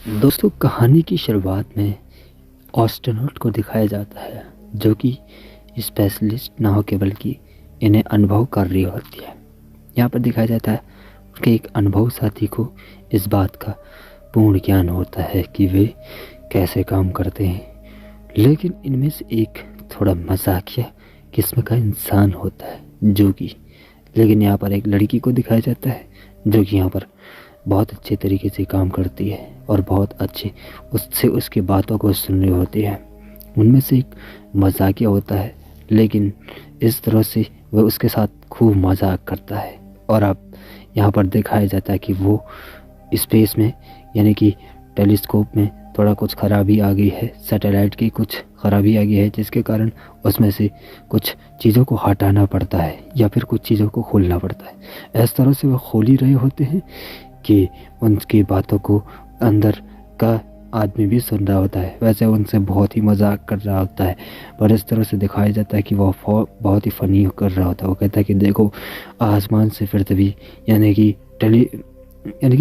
दोस्तों, कहानी की शुरुआत में एस्ट्रोनॉट को दिखाया जाता है जो कि स्पेशलिस्ट ना हो के बल्कि इन्हें अनुभव कर रही होती है। यहाँ पर दिखाया जाता है कि एक अनुभव साथी को इस बात का पूर्ण ज्ञान होता है कि वे कैसे काम करते हैं, लेकिन इनमें से एक थोड़ा मजाकिया किस्म का इंसान होता है लेकिन यहाँ पर एक लड़की को दिखाया जाता है जो कि यहाँ पर बहुत अच्छे तरीके से काम करती है और बहुत अच्छे उससे उसकी बातों को सुन रही होती है। उनमें से एक मजाकिया होता है, लेकिन इस तरह से वह उसके साथ खूब मजाक करता है। और अब यहाँ पर दिखाया जाता है कि वो स्पेस में यानी कि टेलीस्कोप में थोड़ा कुछ खराबी आ गई है, सैटेलाइट की कुछ खराबी आ गई है, जिसके कारण उसमें से कुछ चीज़ों को हटाना पड़ता है या फिर कुछ चीज़ों को खोलना पड़ता है। इस तरह से वह खोल ही रहे होते हैं कि उनकी बातों को अंदर का आदमी भी सुन रहा होता है। वैसे उनसे बहुत ही मजाक कर रहा होता है, पर इस तरह से दिखाया जाता है कि वह बहुत ही फ़नी कर रहा होता है। वो कहता है कि देखो, आसमान से पृथ्वी यानी कि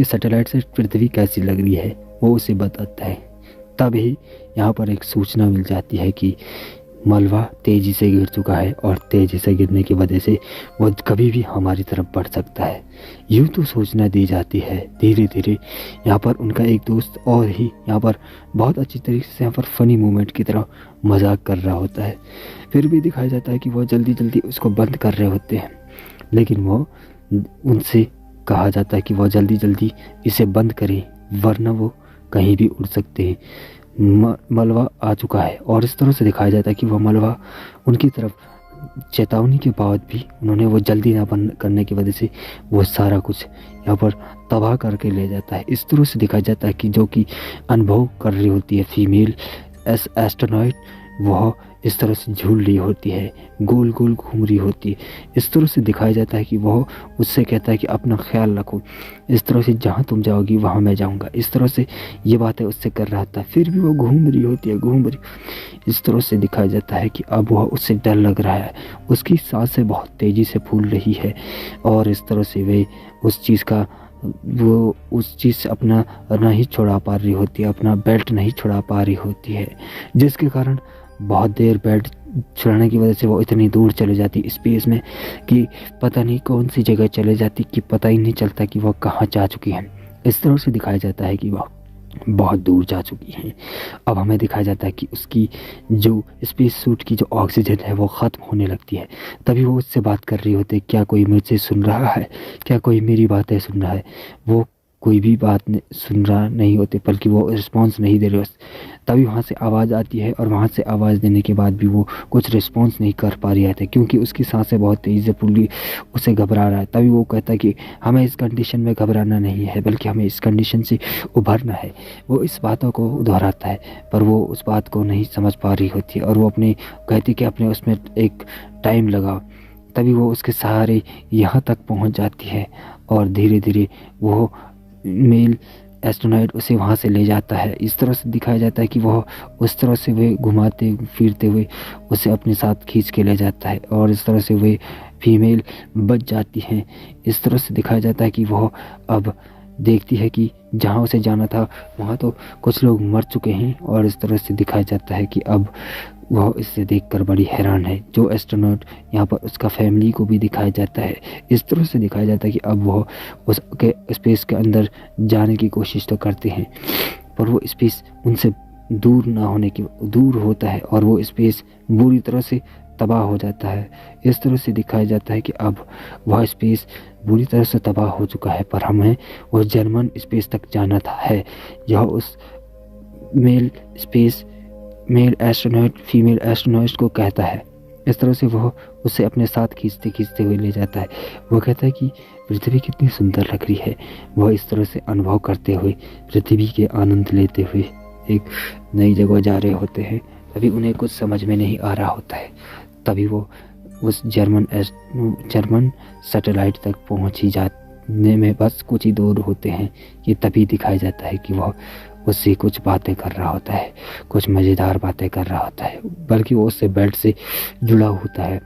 सैटेलाइट से पृथ्वी कैसी लग रही है, वो उसे बताता है। तभी यहाँ पर एक सूचना मिल जाती है कि मलबा तेज़ी से गिर चुका है और तेज़ी से गिरने की वजह से वो कभी भी हमारी तरफ बढ़ सकता है। यूँ तो सूचना दी जाती है। धीरे धीरे यहाँ पर उनका एक दोस्त और ही यहाँ पर बहुत अच्छी तरीके से यहाँ पर फ़नी मोमेंट की तरह मजाक कर रहा होता है। फिर भी दिखाया जाता है कि वो जल्दी जल्दी उसको बंद कर रहे होते हैं, लेकिन वो उनसे कहा जाता है कि वो जल्दी जल्दी इसे बंद करें वरना वो कहीं भी उड़ सकते हैं। मलबा आ चुका है और इस तरह से दिखाया जाता है कि वह मलबा उनकी तरफ चेतावनी के बाद भी उन्होंने वो जल्दी ना बंद करने की वजह से वो सारा कुछ यहाँ पर तबाह करके ले जाता है। इस तरह से दिखाया जाता है कि जो कि अनुभव कर रही होती है फीमेल एस्ट्रोनॉट, वह इस तरह से झूल रही होती है, गोल गोल घूम रही होती है। इस तरह से दिखाया जाता है कि वह उससे कहता है कि अपना ख्याल रखो, इस तरह से जहाँ तुम जाओगी वहाँ मैं जाऊँगा। इस तरह से ये बातें उससे कर रहा था, फिर भी वो घूम रही होती है। इस तरह से दिखाया जाता है कि अब वह उससे डर लग रहा है, उसकी सांसें बहुत तेज़ी से फूल रही है और इस तरह से वे उस चीज़ से अपना नहीं छुड़ा पा रही होती है, अपना बेल्ट नहीं छुड़ा पा रही होती है, जिसके कारण बहुत देर बेल्ट छुड़ाने की वजह से वो इतनी दूर चले जाती स्पेस में कि पता नहीं कौन सी जगह चले जाती कि पता ही नहीं चलता कि वो कहाँ जा चुकी है। इस तरह से दिखाया जाता है कि वह बहुत दूर जा चुकी हैं। अब हमें दिखाया जाता है कि उसकी जो स्पेस सूट की जो ऑक्सीजन है वो ख़त्म होने लगती है। तभी वो उससे बात कर रही होती है, क्या कोई मुझसे सुन रहा है, क्या कोई मेरी बातें सुन रहा है। वो कोई भी बात सुन रहा नहीं होते, बल्कि वो रिस्पॉन्स नहीं दे रहे। तभी वहाँ से आवाज़ आती है और वहाँ से आवाज़ देने के बाद भी वो कुछ रिस्पॉन्स नहीं कर पा रही है क्योंकि उसकी सांसें बहुत तेज़ी से फूल, उसे घबरा रहा है। तभी वो कहता है कि हमें इस कंडीशन में घबराना नहीं है, बल्कि हमें इस कंडीशन से उभरना है। वो इस बातों को दोहराता है, पर वो उस बात को नहीं समझ पा रही होती है और वो कहती कि अपने उसमें एक टाइम लगाओ। तभी वो उसके सहारे यहाँ तक पहुँच जाती है और धीरे धीरे वो मेल एस्ट्रोनॉट उसे वहाँ से ले जाता है। इस तरह से दिखाया जाता है कि वह उस तरह से वे घुमाते फिरते हुए उसे अपने साथ खींच के ले जाता है और इस तरह से वे फीमेल बच जाती हैं। इस तरह से दिखाया जाता है कि वह अब देखती है कि जहाँ उसे जाना था वहाँ तो कुछ लोग मर चुके हैं और इस तरह से दिखाया जाता है कि अब वह इससे देखकर बड़ी हैरान है। जो एस्ट्रोनॉट यहाँ पर उसका फैमिली को भी दिखाया जाता है। इस तरह से दिखाया जाता है कि अब वह उसके स्पेस के अंदर जाने की कोशिश तो करते हैं, पर वो स्पेस उनसे दूर होता है और वो स्पेस बुरी तरह से तबाह हो जाता है। इस तरह से दिखाया जाता है कि अब वह स्पेस बुरी तरह से तबाह हो चुका है, पर हमें उस जर्मन स्पेस तक जाना है। यह उस मेल एस्ट्रोनॉट फीमेल एस्ट्रोनॉट को कहता है। इस तरह से वह उसे अपने साथ खींचते खींचते हुए ले जाता है। वो कहता है कि पृथ्वी कितनी सुंदर लग रही है। वह इस तरह से अनुभव करते हुए पृथ्वी के आनंद लेते हुए एक नई जगह जा रहे होते हैं। तभी उन्हें कुछ समझ में नहीं आ रहा होता है। तभी वो उस जर्मन सैटेलाइट तक पहुंच ही जाने में बस कुछ ही दूर होते हैं कि तभी दिखाया जाता है कि वह उससे कुछ बातें कर रहा होता है, कुछ मज़ेदार बातें कर रहा होता है, बल्कि वो उससे बेल्ट से जुड़ा होता है।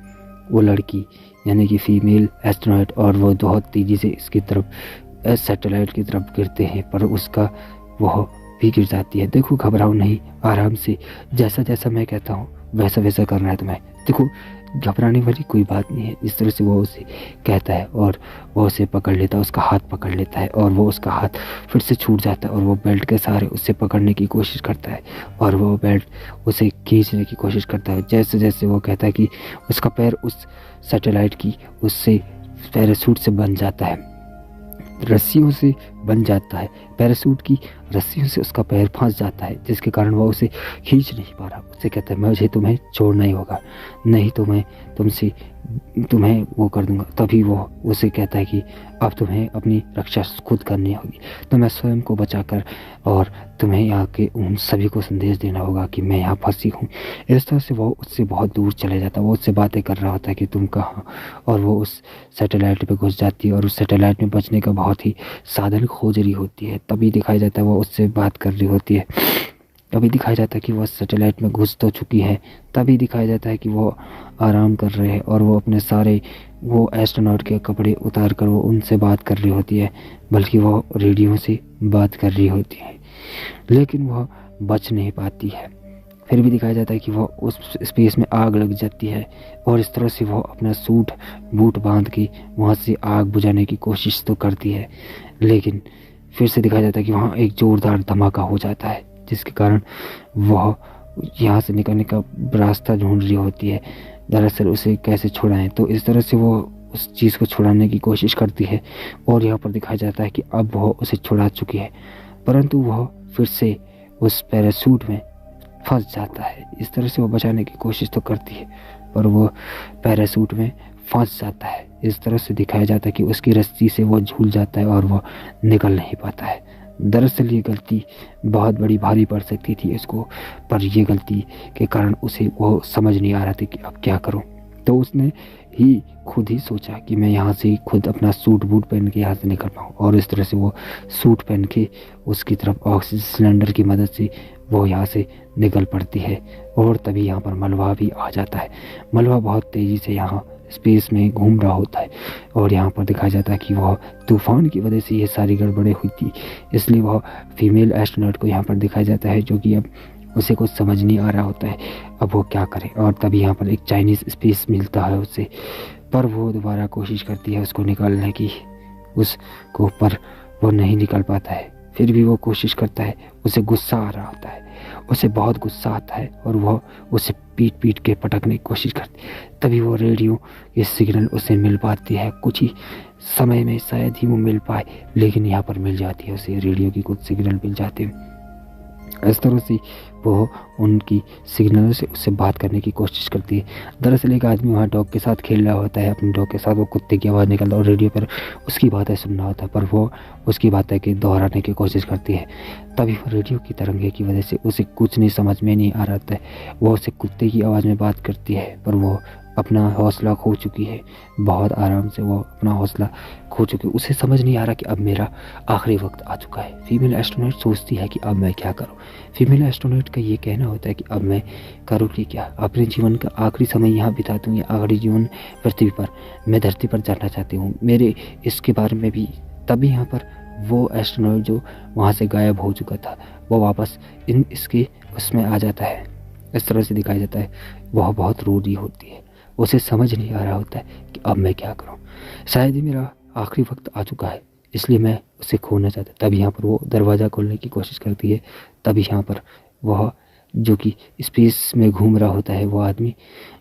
वो लड़की यानी कि फीमेल एस्ट्रोनॉट और वो बहुत तेज़ी से इसकी तरफ सैटेलाइट की तरफ गिरते हैं, पर उसका वह भी गिर जाती है। देखो घबराओ नहीं, आराम से, जैसा जैसा मैं कहता हूँ वैसा वैसा करना है तुम्हें। देखो घबराने वाली कोई बात नहीं है। इस तरह से वो उसे कहता है और वो उसे पकड़ लेता है, उसका हाथ पकड़ लेता है और वो उसका हाथ फिर से छूट जाता है और वो बेल्ट के सहारे उससे पकड़ने की कोशिश करता है और वो बेल्ट उसे खींचने की कोशिश करता है। जैसे जैसे वो कहता है कि उसका पैर उस सैटेलाइट की उससे पैराशूट से बन जाता है, रस्सियों से बन जाता है, पैराशूट की रस्सियों से उसका पैर फंस जाता है, जिसके कारण वह उसे खींच नहीं पा रहा। उससे कहता है मुझे तुम्हें छोड़ना ही होगा, नहीं तो मैं तुम्हें वो कर दूंगा। तभी वो उसे कहता है कि अब तुम्हें अपनी रक्षा खुद करनी होगी, तुम्हें स्वयं को बचाकर और तुम्हें यहाँ के उन सभी को संदेश देना होगा कि मैं यहाँ फंसी हूँ। इस तरह से वो उससे बहुत दूर चले जाता है। वो उससे बातें कर रहा होता है कि तुम कहाँ, और वो उस सैटेलाइट पे घुस जाती है और उस सैटेलाइट में बचने का बहुत ही साधन खोज रही होती है। तभी दिखाई जाता है वो उससे बात कर रही होती है। तभी दिखाया जाता है कि वो सैटेलाइट में घुस तो चुकी है। तभी दिखाया जाता है कि वो आराम कर रहे हैं और वो अपने सारे वो एस्ट्रोनॉट के कपड़े उतार कर वो उनसे बात कर रही होती है, बल्कि वो रेडियो से बात कर रही होती है, लेकिन वह बच नहीं पाती है। फिर भी दिखाया जाता है कि वो उस स्पेस में आग लग जाती है और इस तरह से वो अपना सूट बूट बांध के वहाँ से आग बुझाने की कोशिश तो करती है, लेकिन फिर से दिखाया जाता है कि वहाँ एक ज़ोरदार धमाका हो जाता है, जिसके कारण वह यहाँ से निकलने का रास्ता ढूंढ रही होती है। दरअसल उसे कैसे छुड़ाएं, तो इस तरह से वो उस चीज़ को छुड़ाने की कोशिश करती है और यहाँ पर दिखाया जाता है कि अब वह उसे छुड़ा चुकी है, परंतु वह फिर से उस पैराशूट में फंस जाता है। इस तरह से वो बचाने की कोशिश तो करती है पर वो पैराशूट में फंस जाता है। इस तरह से दिखाया जाता है कि उसकी रस्सी से वो झूल जाता है और वो निकल नहीं पाता है। दरअसल ये गलती बहुत बड़ी भारी पड़ सकती थी इसको, पर ये गलती के कारण उसे वो समझ नहीं आ रहा था कि अब क्या करूं। तो उसने ही खुद ही सोचा कि मैं यहाँ से खुद अपना सूट बूट पहन के यहाँ से निकल पाऊँ, और इस तरह से वो सूट पहन के उसकी तरफ ऑक्सीजन सिलेंडर की मदद से वो यहाँ से निकल पड़ती है। और तभी यहाँ पर मलबा भी आ जाता है। मलबा बहुत तेज़ी से यहाँ स्पेस में घूम रहा होता है और यहाँ पर दिखाया जाता है कि वह तूफान की वजह से ये सारी गड़बड़ें हुई थी, इसलिए वह फीमेल एस्ट्रोनॉट को यहाँ पर दिखाया जाता है, जो कि अब उसे कुछ समझ नहीं आ रहा होता है अब वो क्या करे। और तभी यहाँ पर एक चाइनीज़ स्पेस मिलता है उसे, पर वो दोबारा कोशिश करती है उसको निकालने की, उसको पर वो नहीं निकल पाता है। फिर भी वो कोशिश करता है, उसे गुस्सा आ रहा होता है, उसे बहुत गुस्सा आता है और वह उसे पीट पीट के पटकने की कोशिश करती है। तभी वो रेडियो की सिग्नल उसे मिल पाती है, कुछ ही समय में शायद ही वो मिल पाए, लेकिन यहाँ पर मिल जाती है उसे, रेडियो की कुछ सिग्नल मिल जाते हैं। इस तरह से वो उनकी सिग्नलों से उससे बात करने की कोशिश करती है। दरअसल एक आदमी वहाँ डॉग के साथ खेल रहा होता है, अपने डॉग के साथ वो कुत्ते की आवाज़ निकलता है और रेडियो पर उसकी बातें सुन रहा होता है, पर वो उसकी बातें के दोहराने की कोशिश करती है। तभी वो रेडियो की तरंगे की वजह से उसे कुछ नहीं समझ में नहीं आ रहा था। वो उसे कुत्ते की आवाज़ में बात करती है, पर वो अपना हौसला खो चुकी है। बहुत आराम से वो अपना हौसला खो चुकी है। उसे समझ नहीं आ रहा कि अब मेरा आखिरी वक्त आ चुका है। फीमेल एस्ट्रोनॉट सोचती है कि अब मैं क्या करूं। फीमेल एस्ट्रोनॉट का ये कहना होता है कि अब मैं करूं कि क्या, अपने जीवन का आखिरी समय यहाँ बिता दूँ या आखिरी जीवन पृथ्वी पर, मैं धरती पर जाना चाहती हूँ, मेरे इसके बारे में भी। तभी यहाँ पर वो एस्ट्रोनॉट जो वहाँ से गायब हो चुका था वो वापस इसके उसमें आ जाता है। इस तरह से दिखाया जाता है वह बहुत रो रही होती है, उसे समझ नहीं आ रहा होता है कि अब मैं क्या करूं, शायद ही मेरा आखिरी वक्त आ चुका है, इसलिए मैं उसे खोना चाहता। तभी यहाँ पर वो दरवाज़ा खोलने की कोशिश करती है। तभी यहाँ पर वह जो कि स्पेस में घूम रहा होता है वो आदमी,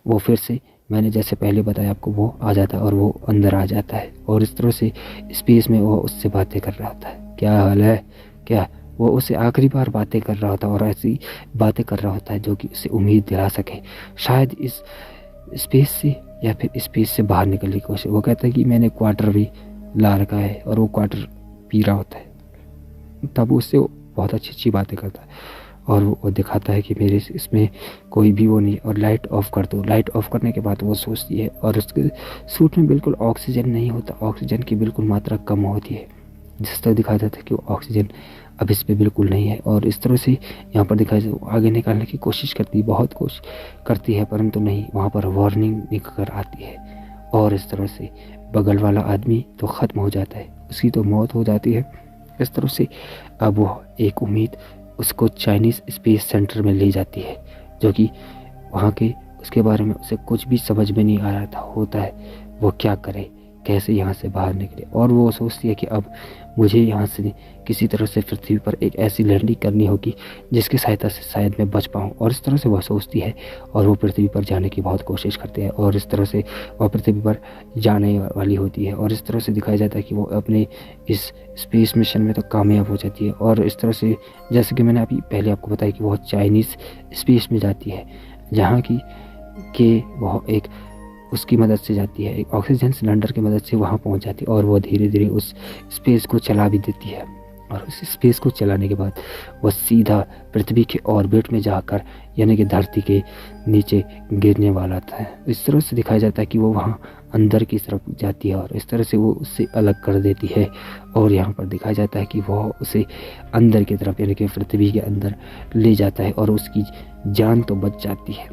वो फिर से मैंने जैसे पहले बताया आपको, वो आ जाता है और वो अंदर आ जाता है और इस तरह से स्पेस में वो उससे बातें कर रहा होता है। क्या हाल है, क्या, वो उसे आखिरी बार बातें कर रहा होता है और ऐसी बातें कर रहा होता है जो कि उसे उम्मीद दिला सके शायद इस स्पेस से या फिर स्पेस से बाहर निकलने की कोशिश। वो कहता है कि मैंने क्वार्टर भी ला रखा है और वो क्वार्टर पी रहा होता है। तब उससे वो बहुत अच्छी अच्छी बातें करता है और वो दिखाता है कि मेरे इसमें कोई भी वो नहीं, और लाइट ऑफ कर दो। लाइट ऑफ करने के बाद वो सोचती है और उसके सूट में बिल्कुल ऑक्सीजन नहीं होता, ऑक्सीजन की बिल्कुल मात्रा कम होती है, जिस तरह दिखाया जाता है कि वो ऑक्सीजन अब इस पे बिल्कुल नहीं है। और इस तरह से यहाँ पर दिखाया जाता है आगे निकालने की कोशिश करती है, बहुत कोशिश करती है, परंतु नहीं, वहाँ पर वार्निंग निकल कर आती है और इस तरह से बगल वाला आदमी तो ख़त्म हो जाता है, उसकी तो मौत हो जाती है। इस तरह से अब वो एक उम्मीद उसको चाइनीज़ स्पेस सेंटर में ले जाती है, जो कि वहाँ के उसके बारे में उसे कुछ भी समझ में नहीं आ रहा होता है वो क्या करे, कैसे यहाँ से बाहर निकले। और वो सोचती है कि अब मुझे यहाँ से किसी तरह से पृथ्वी पर एक ऐसी लैंडिंग करनी होगी जिसकी सहायता से शायद मैं बच पाऊँ। और इस तरह से वह सोचती है और वो पृथ्वी पर जाने की बहुत कोशिश करते हैं और इस तरह से वह पृथ्वी पर जाने वाली होती है। और इस तरह से दिखाया जाता है कि वो अपने इस स्पेस मिशन में तो कामयाब हो जाती है। और इस तरह से जैसे कि मैंने अभी पहले आपको बताया कि वो चाइनीज़ स्पेस में जाती है, जहाँ की वह एक उसकी मदद से जाती है, एक ऑक्सीजन सिलेंडर की मदद से वहाँ पहुँच जाती है और वो धीरे धीरे उस स्पेस को चला भी देती है। और उस स्पेस को चलाने के बाद वह सीधा पृथ्वी के ऑर्बिट में जाकर यानी कि धरती के नीचे गिरने वाला था। इस तरह से दिखाया जाता है कि वो वहाँ अंदर की तरफ जाती है और इस तरह से वो उससे अलग कर देती है। और यहाँ पर दिखाया जाता है कि वह उसे अंदर की तरफ यानी कि पृथ्वी के अंदर ले जाता है और उसकी जान तो बच जाती है,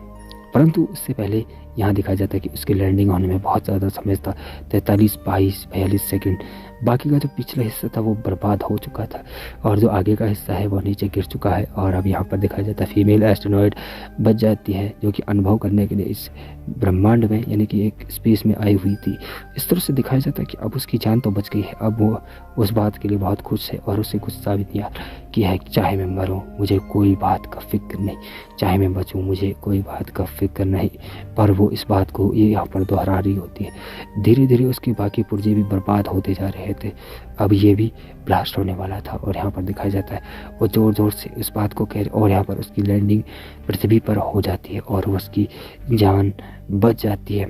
परंतु उससे पहले यहाँ दिखाया जाता है कि उसकी लैंडिंग होने में बहुत ज़्यादा समय था, 43, 22, 42 सेकेंड। बाकी का जो पिछला हिस्सा था वो बर्बाद हो चुका था और जो आगे का हिस्सा है वो नीचे गिर चुका है। और अब यहाँ पर दिखाया जाता है फीमेल एस्ट्रोनॉइड बच जाती है, जो कि अनुभव करने के लिए इस ब्रह्मांड में यानी कि एक स्पेस में आई हुई थी। इस तरह से दिखाया जाता है कि अब उसकी जान तो बच गई है, अब वो उस बात के लिए बहुत खुश है और उसे गुस्सा भी नहीं आ रहा कि है चाहे मैं मरूँ मुझे कोई बात का फिक्र नहीं, चाहे मैं बचूँ मुझे कोई बात का फिक्र नहीं। पर वो इस बात को ये यहाँ पर दोहरा रही होती है। धीरे धीरे उसके बाकी पुर्जे भी बर्बाद होते जा रहे थे, अब ये भी ब्लास्ट होने वाला था। और यहाँ पर दिखाया जाता है वो ज़ोर ज़ोर से इस बात को कह रहे और यहाँ पर उसकी लैंडिंग पृथ्वी पर हो जाती है और उसकी जान बच जाती है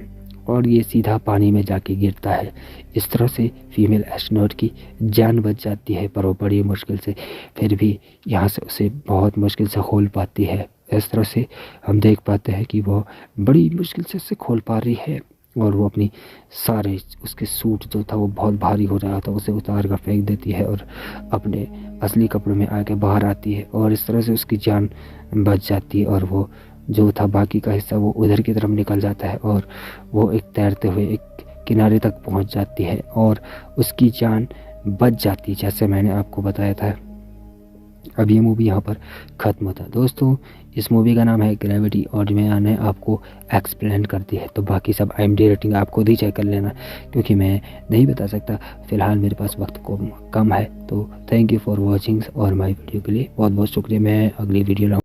और ये सीधा पानी में जाके गिरता है। इस तरह से फीमेल एस्ट्रोनॉट की जान बच जाती है, पर वो बड़ी मुश्किल से फिर भी यहाँ से उसे बहुत मुश्किल से खोल पाती है। इस तरह से हम देख पाते हैं कि वो बड़ी मुश्किल से उसे खोल पा रही है और वो अपनी सारे उसके सूट जो था वो बहुत भारी हो रहा था उसे उतार कर फेंक देती है और अपने असली कपड़ों में आके बाहर आती है और इस तरह से उसकी जान बच जाती है। और वो जो था बाकी का हिस्सा वो उधर की तरफ निकल जाता है और वो एक तैरते हुए एक किनारे तक पहुंच जाती है और उसकी जान बच जाती है, जैसे मैंने आपको बताया था। अब ये मूवी यहाँ पर ख़त्म होता है। दोस्तों इस मूवी का नाम है ग्रेविटी और मैंने आपको एक्सप्लेन कर दी है, तो बाकी सब IMDb रेटिंग आप खुद ही चेक कर लेना क्योंकि मैं नहीं बता सकता, फ़िलहाल मेरे पास वक्त कम है। तो थैंक यू फॉर वॉचिंग और माय वीडियो के लिए बहुत बहुत शुक्रिया। मैं अगली वीडियो